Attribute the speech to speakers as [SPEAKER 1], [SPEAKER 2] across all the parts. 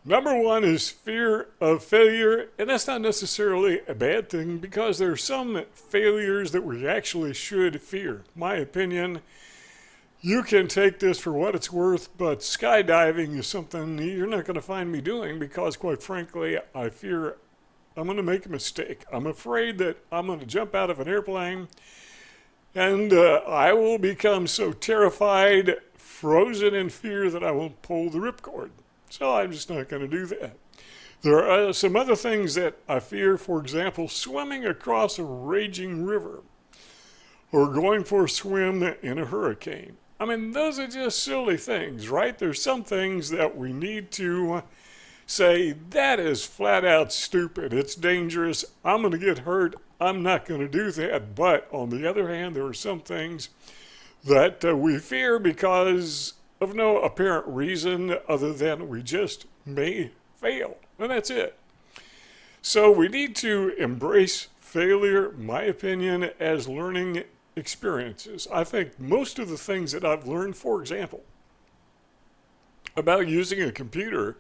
[SPEAKER 1] Number one is fear of failure, and that's not necessarily a bad thing because there are some failures that we actually should fear. My opinion, you can take this for what it's worth, but skydiving is something you're not going to find me doing because, quite frankly, I fear I'm going to make a mistake. I'm afraid that I'm going to jump out of an airplane and I will become so terrified, frozen in fear that I won't pull the ripcord. So I'm just not going to do that. There are some other things that I fear, for example, swimming across a raging river or going for a swim in a hurricane. I mean, those are just silly things, right? There's some things that we need to say, that is flat out stupid. It's dangerous. I'm going to get hurt. I'm not going to do that. But on the other hand, there are some things that we fear because of no apparent reason other than we just may fail. And that's it. So we need to embrace failure, my opinion, as learning experiences. I think most of the things that I've learned, for example, about using a computer,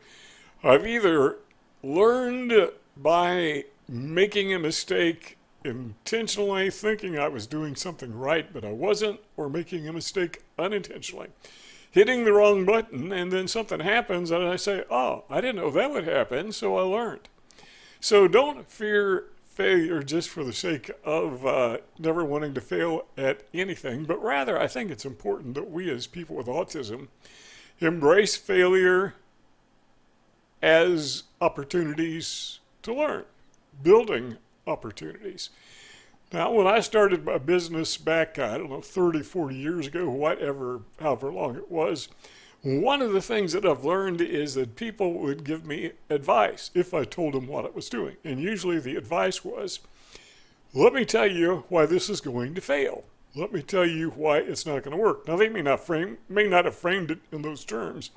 [SPEAKER 1] I've either learned by making a mistake intentionally, thinking I was doing something right, but I wasn't, or making a mistake unintentionally, hitting the wrong button, and then something happens, and I say, oh, I didn't know that would happen, so I learned. So don't fear failure just for the sake of never wanting to fail at anything, but rather I think it's important that we as people with autism embrace failure as opportunities to learn, building opportunities. Now, when I started my business back, I don't know, 30, 40 years ago, whatever, however long it was, one of the things that I've learned is that people would give me advice if I told them what I was doing. And usually the advice was, let me tell you why this is going to fail. Let me tell you why it's not going to work. Now, they may not have framed it in those terms,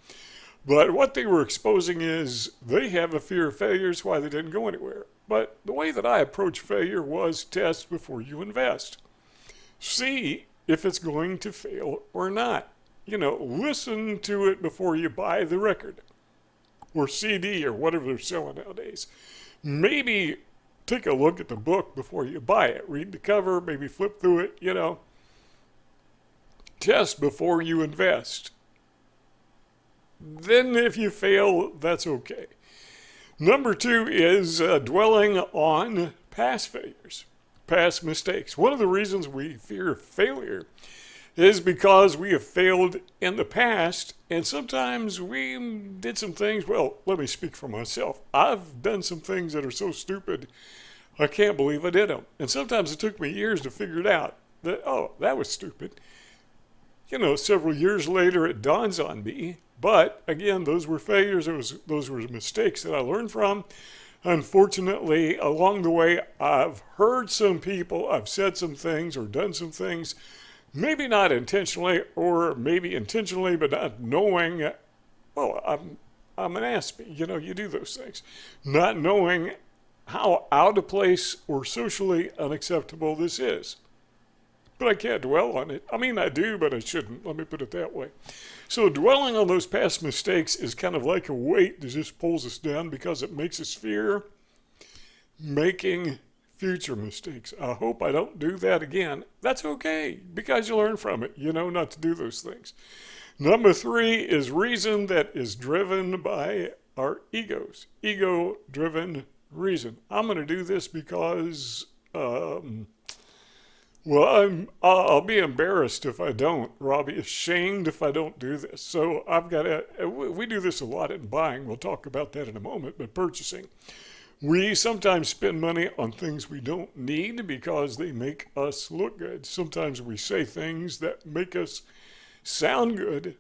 [SPEAKER 1] but what they were exposing is they have a fear of failure, is why they didn't go anywhere. But the way that I approach failure was test before you invest. See if it's going to fail or not. Listen to it before you buy the record or CD or whatever they're selling nowadays. Maybe take a look at the book before you buy it. Read the cover, maybe flip through it, Test before you invest. Then if you fail, that's okay. Number two is dwelling on past failures, past mistakes. One of the reasons we fear failure is because we have failed in the past, and sometimes we did some things. Well, let me speak for myself. I've done some things that are so stupid, I can't believe I did them. And sometimes it took me years to figure it out that, oh, that was stupid. Several years later, it dawns on me. But again, those were failures. Those were mistakes that I learned from. Unfortunately, along the way, I've heard some people, I've said some things or done some things, maybe not intentionally, or maybe intentionally, but not knowing. Well, I'm an Aspie. You do those things, not knowing how out of place or socially unacceptable this is. But I can't dwell on it. I mean, I do, but I shouldn't. Let me put it that way. So dwelling on those past mistakes is kind of like a weight that just pulls us down because it makes us fear making future mistakes. I hope I don't do that again. That's okay, because you learn from it, not to do those things. Number three is reason that is driven by our egos. Ego-driven reason. I'm going to do this because... I'll be embarrassed if I don't, or I'll be ashamed if I don't do this. So we do this a lot in buying. We'll talk about that in a moment, but purchasing. We sometimes spend money on things we don't need because they make us look good. Sometimes we say things that make us sound good,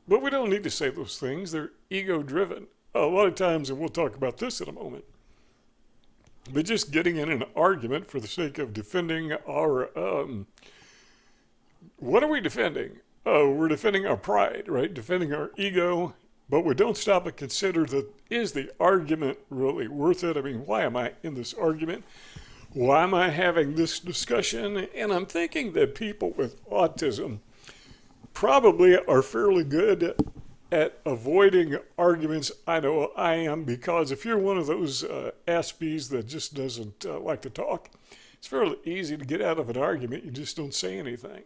[SPEAKER 1] but we don't need to say those things. They're ego-driven. A lot of times, and we'll talk about this in a moment, but just getting in an argument for the sake of defending our, what are we defending? We're defending our pride, right? Defending our ego, but we don't stop and consider that, is the argument really worth it? I mean, why am I in this argument? Why am I having this discussion? And I'm thinking that people with autism probably are fairly good at avoiding arguments. I know I am, because if you're one of those Aspies that just doesn't like to talk, it's fairly easy to get out of an argument. You just don't say anything.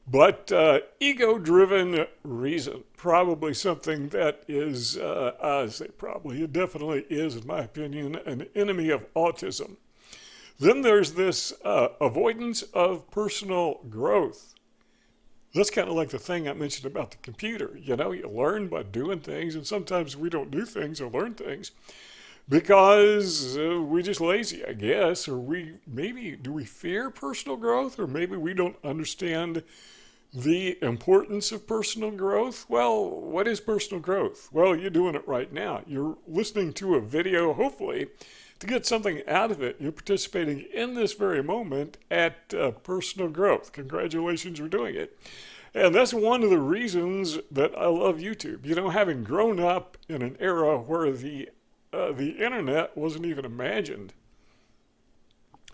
[SPEAKER 1] But ego-driven reason, probably something that is, I say probably, it definitely is, in my opinion, an enemy of autism. Then there's this avoidance of personal growth. That's kind of like the thing I mentioned about the computer. You know, you learn by doing things, and sometimes we don't do things or learn things because we're just lazy, I guess, or do we fear personal growth, or maybe we don't understand the importance of personal growth. Well, what is personal growth? Well, you're doing it right now. You're listening to a video, hopefully, to get something out of it. You're participating in this very moment at personal growth. Congratulations, you're doing it. And that's one of the reasons that I love YouTube. You know, having grown up in an era where the internet wasn't even imagined,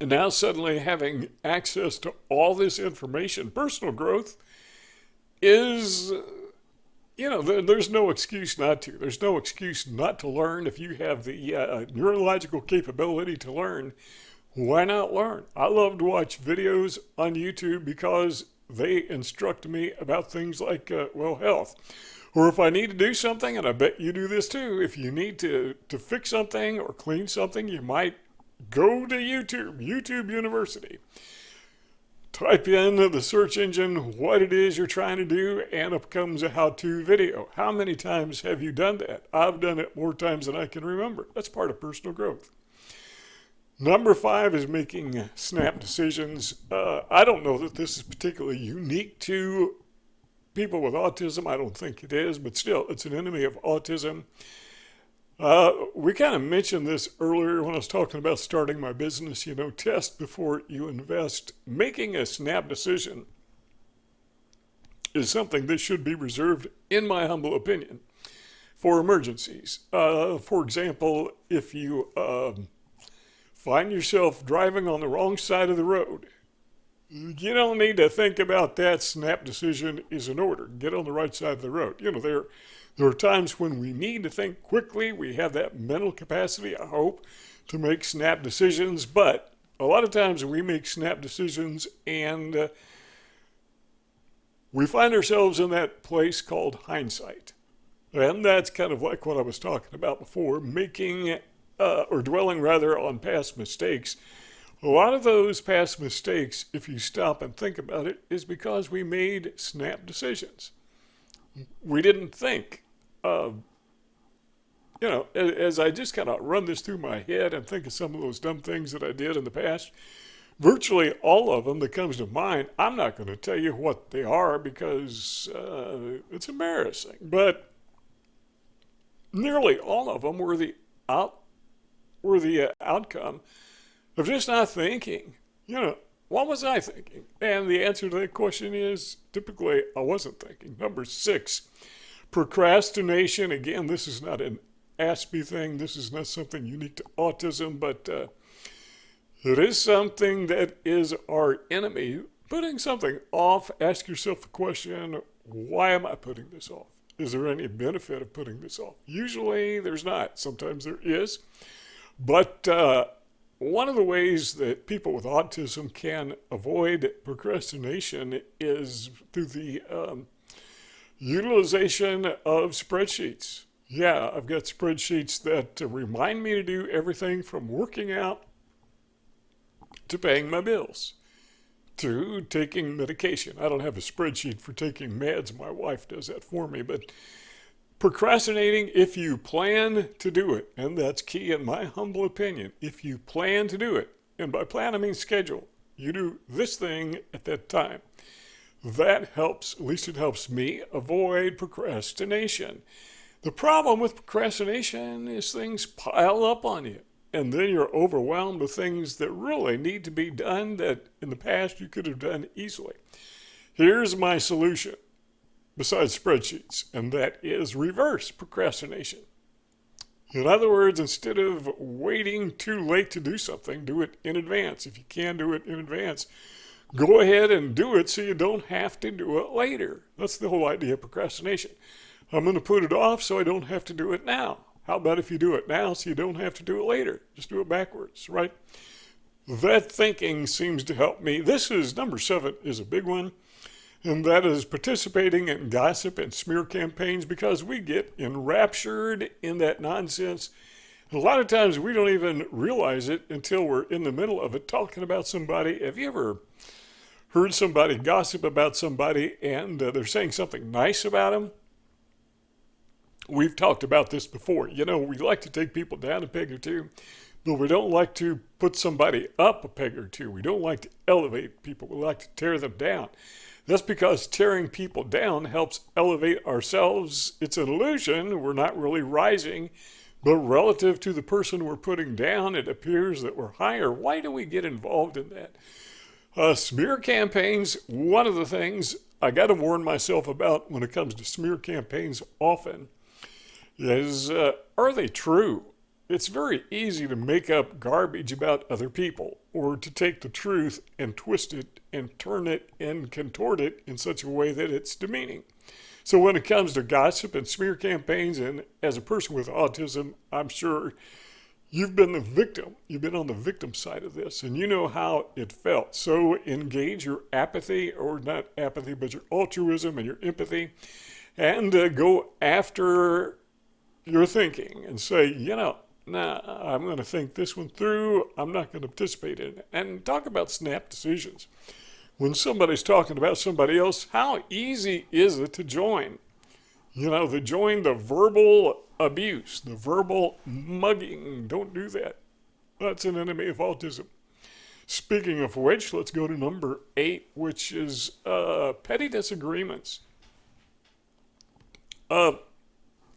[SPEAKER 1] and now suddenly having access to all this information, personal growth is, there's no excuse not to. There's no excuse not to learn. If you have the neurological capability to learn, why not learn? I love to watch videos on YouTube because they instruct me about things like, health. Or if I need to do something, and I bet you do this too, if you need to fix something or clean something, you might go to YouTube University. Type in the search engine what it is you're trying to do, and up comes a how-to video. How many times have you done that? I've done it more times than I can remember. That's part of personal growth. Number 5 is making snap decisions. I don't know that this is particularly unique to people with autism. I don't think it is, but still, it's an enemy of autism. We kind of mentioned this earlier when I was talking about starting my business. Test before you invest. Making a snap decision is something that should be reserved, in my humble opinion, for emergencies. For example, if you find yourself driving on the wrong side of the road, you don't need to think about that. Snap decision is in order. Get on the right side of the road. There are times when we need to think quickly. We have that mental capacity, I hope, to make snap decisions. But a lot of times we make snap decisions and we find ourselves in that place called hindsight. And that's kind of like what I was talking about before, dwelling rather on past mistakes. A lot of those past mistakes, if you stop and think about it, is because we made snap decisions. We didn't think. As I just kind of run this through my head and think of some of those dumb things that I did in the past, virtually all of them that comes to mind, I'm not going to tell you what they are because it's embarrassing. But nearly all of them were the outcome of just not thinking. What was I thinking? And the answer to that question is typically I wasn't thinking. Number 6, procrastination. Again, this is not an Aspie thing. This is not something unique to autism, but it is something that is our enemy. Putting something off, ask yourself the question, why am I putting this off? Is there any benefit of putting this off? Usually there's not. Sometimes there is. But one of the ways that people with autism can avoid procrastination is through the utilization of spreadsheets. Yeah, I've got spreadsheets that remind me to do everything from working out to paying my bills to taking medication. I don't have a spreadsheet for taking meds. My wife does that for me. But procrastinating, if you plan to do it, and that's key in my humble opinion, if you plan to do it, and by plan I mean schedule, you do this thing at that time, that helps, at least it helps me, avoid procrastination. The problem with procrastination is things pile up on you, and then you're overwhelmed with things that really need to be done that in the past you could have done easily. Here's my solution, besides spreadsheets, and that is reverse procrastination. In other words, instead of waiting too late to do something, do it in advance. If you can do it in advance, go ahead and do it so you don't have to do it later. That's the whole idea of procrastination. I'm going to put it off so I don't have to do it now. How about if you do it now so you don't have to do it later? Just do it backwards, right? That thinking seems to help me. This is number 7 is a big one, and that is participating in gossip and smear campaigns, because we get enraptured in that nonsense. And a lot of times we don't even realize it until we're in the middle of it talking about somebody. Have you ever heard somebody gossip about somebody and they're saying something nice about them? We've talked about this before. You know, we like to take people down a peg or two, but we don't like to put somebody up a peg or two. We don't like to elevate people. We like to tear them down. That's because tearing people down helps elevate ourselves. It's an illusion. We're not really rising, but relative to the person we're putting down, it appears that we're higher. Why do we get involved in that? Smear campaigns, one of the things I got to warn myself about when it comes to smear campaigns often is, are they true? It's very easy to make up garbage about other people, or to take the truth and twist it and turn it and contort it in such a way that it's demeaning. So when it comes to gossip and smear campaigns, and as a person with autism, I'm sure you've been the victim. You've been on the victim side of this, and you know how it felt. So engage your apathy, or not apathy, but your altruism and your empathy, and go after your thinking and say, you know, nah, I'm going to think this one through. I'm not going to participate in it. And talk about snap decisions. When somebody's talking about somebody else, how easy is it to join? You know, to join the verbal abuse, the verbal mugging. Don't do that. That's an enemy of autism. Speaking of which, let's go to number 8, which is petty disagreements.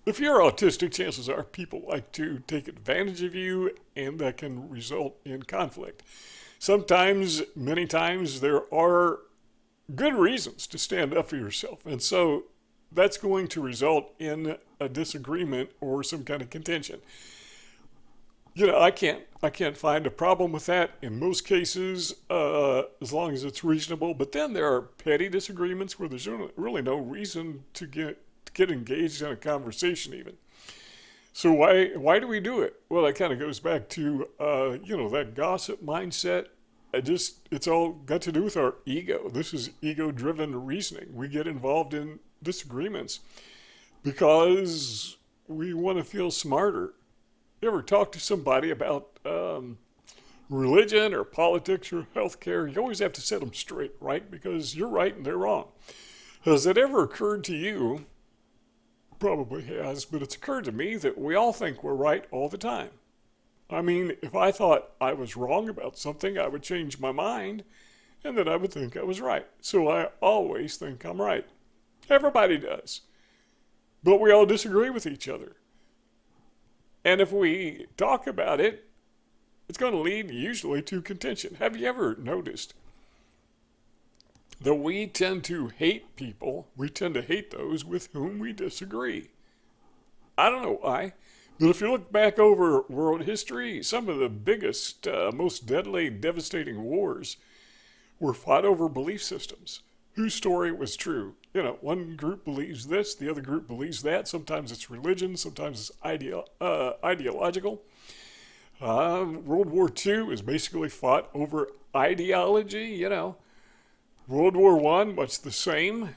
[SPEAKER 1] If you're autistic, chances are people like to take advantage of you, and that can result in conflict. Sometimes, many times, there are good reasons to stand up for yourself, and so that's going to result in a disagreement or some kind of contention. You know, I can't find a problem with that in most cases, as long as it's reasonable. But then there are petty disagreements where there's really no reason to get engaged in a conversation even. So why do we do it? Well, that kind of goes back to that gossip mindset. It's all got to do with our ego. This is ego-driven reasoning. We get involved in disagreements because we want to feel smarter. You ever talk to somebody about religion or politics or healthcare? You always have to set them straight, right? Because you're right and they're wrong. Has it ever occurred to you? Probably has, but it's occurred to me that we all think we're right all the time. I mean, if I thought I was wrong about something, I would change my mind, and then I would think I was right. So I always think I'm right. Everybody does. But we all disagree with each other. And if we talk about it, it's going to lead usually to contention. Have you ever noticed that we tend to hate people? We tend to hate those with whom we disagree. I don't know why, but if you look back over world history, some of the biggest, most deadly, devastating wars were fought over belief systems. Whose story was true? You know, one group believes this, the other group believes that. Sometimes it's religion, sometimes it's ideological. World War II is basically fought over ideology, you know. World War I, much the same.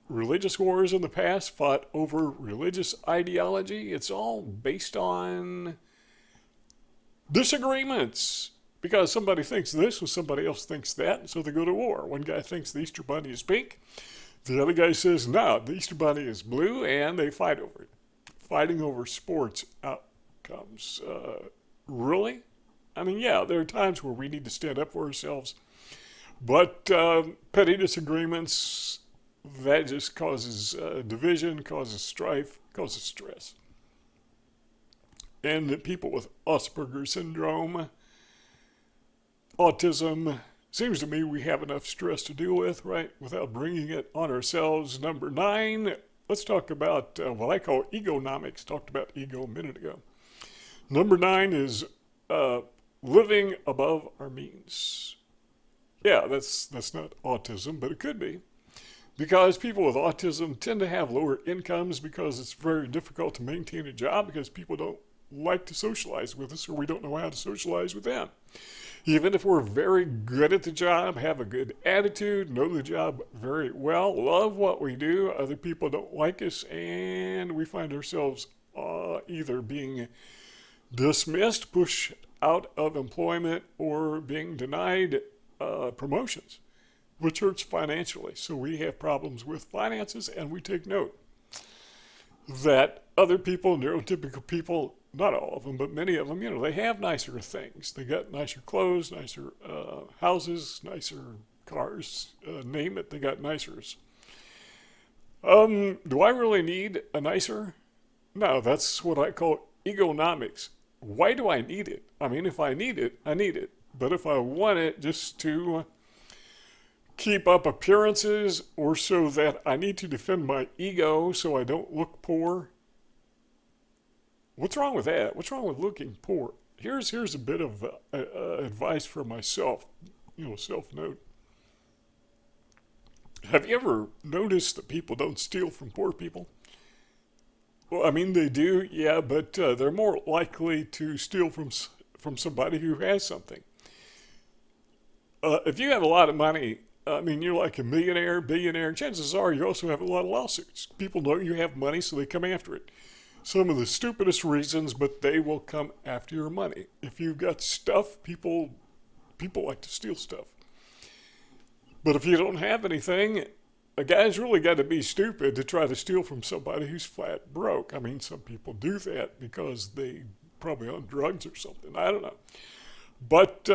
[SPEAKER 1] Religious wars in the past fought over religious ideology. It's all based on disagreements, because somebody thinks this and somebody else thinks that, and so they go to war. One guy thinks the Easter Bunny is pink. The other guy says, no, the Easter Bunny is blue, and they fight over it. Fighting over sports outcomes. Really? I mean, yeah, there are times where we need to stand up for ourselves, but petty disagreements, that just causes division, causes strife, causes stress. And people with Asperger syndrome, autism, seems to me we have enough stress to deal with, right, without bringing it on ourselves. Number 9, let's talk about what I call egonomics. Talked about ego a minute ago. Number 9 is living above our means. Yeah, that's not autism, but it could be. because people with autism tend to have lower incomes because it's very difficult to maintain a job because people don't like to socialize with us or we don't know how to socialize with them. Even if we're very good at the job, have a good attitude, know the job very well, love what we do, other people don't like us, and we find ourselves either being dismissed, pushed out of employment, or being denied promotions, which hurts financially. So we have problems with finances, and we take note that other people, neurotypical people, not all of them, but many of them, they have nicer things. They got nicer clothes, nicer houses, nicer cars, name it, they got nicers. Do I really need a nicer? No, that's what I call egonomics. Why do I need it? I mean, if I need it, I need it. But if I want it just to keep up appearances or so that I need to defend my ego so I don't look poor, what's wrong with that? What's wrong with looking poor? Here's a bit of advice for myself, self note. Have you ever noticed that people don't steal from poor people? Well, I mean, they do, yeah, but they're more likely to steal from somebody who has something. If you have a lot of money, I mean, you're like a millionaire, billionaire, chances are you also have a lot of lawsuits. People know you have money, so they come after it. Some of the stupidest reasons, but they will come after your money. If you've got stuff, people like to steal stuff. But if you don't have anything, a guy's really got to be stupid to try to steal from somebody who's flat broke. I mean, some people do that because they probably on drugs or something. I don't know. But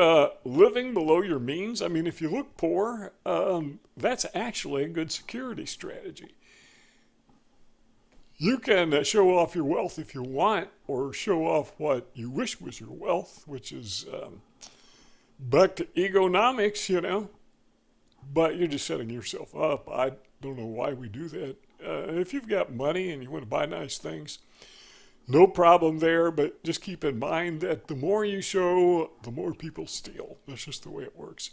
[SPEAKER 1] living below your means, I mean, if you look poor, that's actually a good security strategy. You can show off your wealth if you want, or show off what you wish was your wealth, which is back to egonomics, but you're just setting yourself up. I don't know why we do that. If you've got money and you want to buy nice things, no problem there, but just keep in mind that the more you show, the more people steal. That's just the way it works.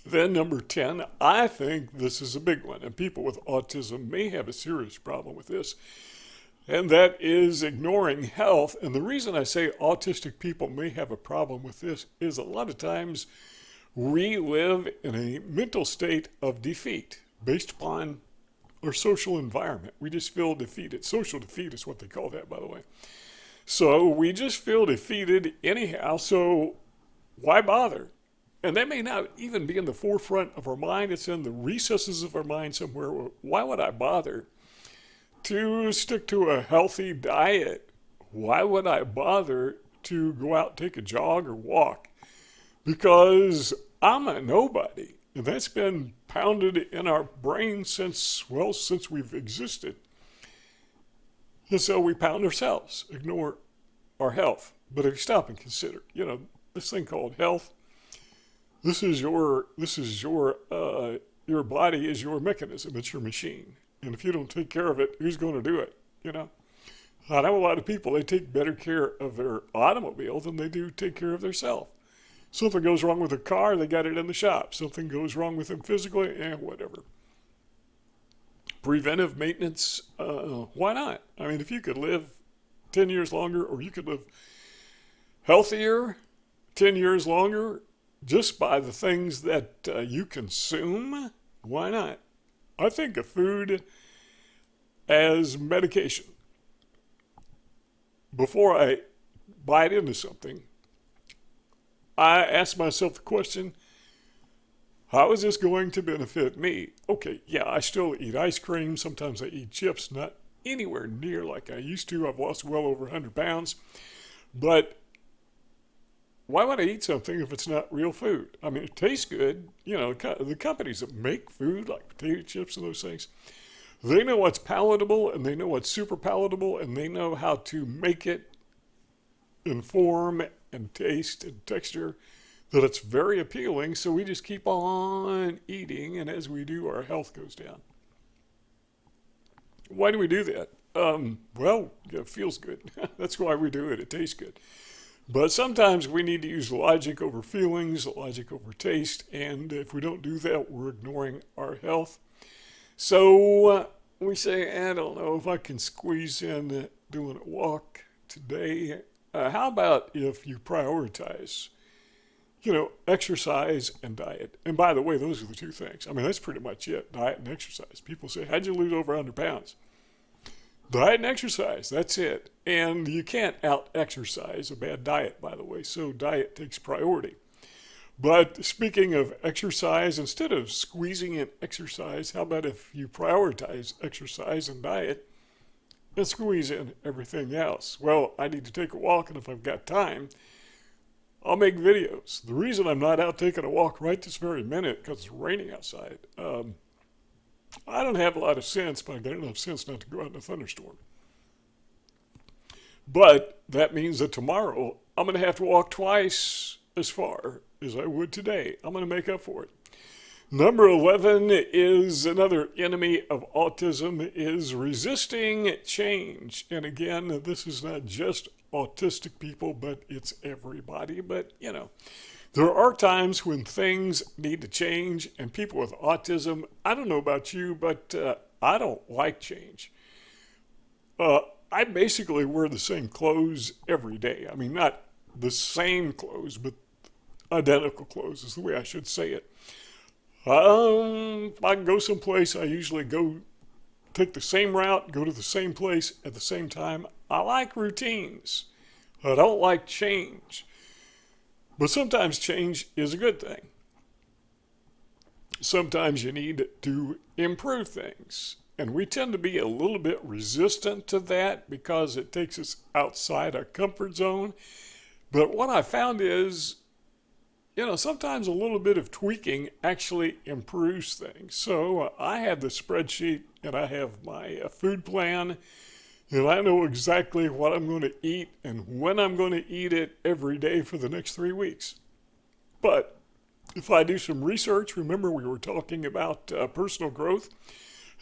[SPEAKER 1] Then number 10, I think this is a big one, and people with autism may have a serious problem with this, and that is ignoring health. And the reason I say autistic people may have a problem with this is a lot of times we live in a mental state of defeat based upon our social environment. We just feel defeated. Social defeat is what they call that, by the way. So we just feel defeated anyhow, so why bother? And that may not even be in the forefront of our mind. It's in the recesses of our mind somewhere. Why would I bother to stick to a healthy diet? Why would I bother to go out, take a jog, or walk? Because I'm a nobody. And that's been pounded in our brain since we've existed. And so we pound ourselves, ignore our health. But if you stop and consider, this thing called health, This is your body is your mechanism. It's your machine. And if you don't take care of it, who's going to do it? I know a lot of people, they take better care of their automobile than they do take care of their self. Something goes wrong with their car, they got it in the shop. Something goes wrong with them physically, whatever. Preventive maintenance, why not? I mean, if you could live 10 years longer, or you could live healthier 10 years longer, just by the things that you consume, why not? I think of food as medication. Before I bite into something, I ask myself the question, how is this going to benefit me? Okay, yeah, I still eat ice cream. Sometimes I eat chips, not anywhere near like I used to. I've lost well over 100 pounds. But why would I eat something if it's not real food? I mean, it tastes good. The companies that make food, like potato chips and those things, they know what's palatable and they know what's super palatable and they know how to make it in form and taste and texture that it's very appealing. So we just keep on eating, and as we do, our health goes down. Why do we do that? Well, it feels good. That's why we do it. It tastes good. But sometimes we need to use logic over feelings, logic over taste, and if we don't do that, we're ignoring our health. So we say, I don't know if I can squeeze in doing a walk today. How about if you prioritize, exercise and diet? And by the way, those are the two things. I mean, that's pretty much it, diet and exercise. People say, how'd you lose over 100 pounds? Diet and exercise, that's it. And you can't out-exercise a bad diet, by the way, so diet takes priority. But speaking of exercise, instead of squeezing in exercise, how about if you prioritize exercise and diet and squeeze in everything else? Well, I need to take a walk, and if I've got time, I'll make videos. The reason I'm not out taking a walk right this very minute, because it's raining outside, I don't have a lot of sense, but I got enough sense not to go out in a thunderstorm. But that means that tomorrow I'm going to have to walk twice as far as I would today. I'm going to make up for it. Number 11 is another enemy of autism, is resisting change. And again, this is not just autistic people, but it's everybody. But, there are times when things need to change, and people with autism, I don't know about you, but I don't like change. I basically wear the same clothes every day. I mean, not the same clothes, but identical clothes is the way I should say it. If I can go someplace, I usually go take the same route, go to the same place at the same time. I like routines. I don't like change. But sometimes change is a good thing. Sometimes you need to improve things. And we tend to be a little bit resistant to that because it takes us outside our comfort zone. But what I found is, sometimes a little bit of tweaking actually improves things. So I have the spreadsheet and I have my food plan. And I know exactly what I'm going to eat and when I'm going to eat it every day for the next 3 weeks. But if I do some research, remember we were talking about personal growth.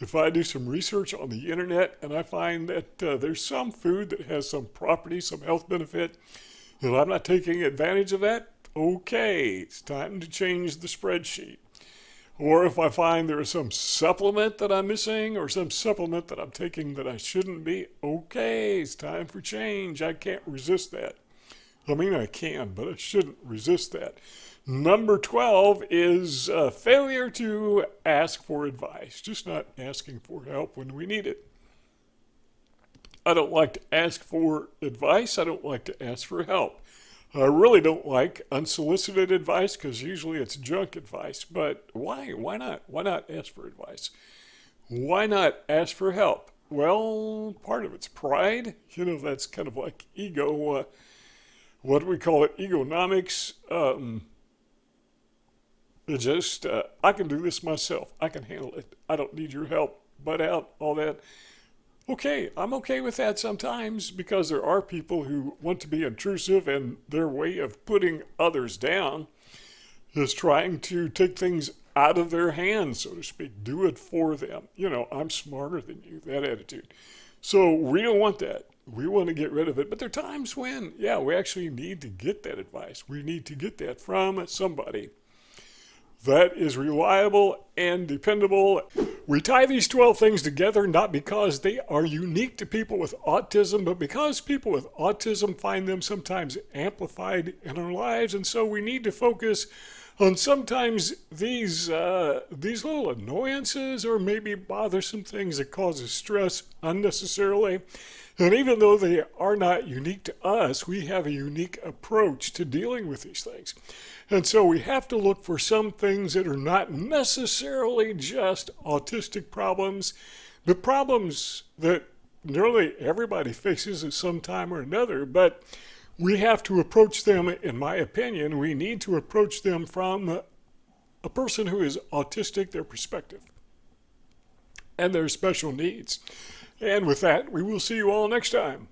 [SPEAKER 1] If I do some research on the internet and I find that there's some food that has some property, some health benefit, and I'm not taking advantage of that, okay, it's time to change the spreadsheet. Or if I find there is some supplement that I'm missing or some supplement that I'm taking that I shouldn't be, okay, it's time for change. I can't resist that. I mean, I can, but I shouldn't resist that. Number 12 is failure to ask for advice, just not asking for help when we need it. I don't like to ask for advice. I don't like to ask for help. I really don't like unsolicited advice because usually it's junk advice. But why? Why not? Why not ask for advice? Why not ask for help? Well, part of it's pride. That's kind of like ego. What do we call it? Egonomics. I can do this myself. I can handle it. I don't need your help. Butt out, all that. Okay, I'm okay with that sometimes because there are people who want to be intrusive and their way of putting others down is trying to take things out of their hands, so to speak. Do it for them. I'm smarter than you, that attitude. So we don't want that. We want to get rid of it. But there are times when, we actually need to get that advice. We need to get that from somebody that is reliable and dependable. We tie these 12 things together not because they are unique to people with autism, but because people with autism find them sometimes amplified in our lives. And so we need to focus on sometimes these little annoyances or maybe bothersome things that causes stress unnecessarily. And even though they are not unique to us, we have a unique approach to dealing with these things. And so we have to look for some things that are not necessarily just autistic problems, but problems that nearly everybody faces at some time or another. But we have to approach them, in my opinion, we need to approach them from a person who is autistic, their perspective, and their special needs. And with that, we will see you all next time.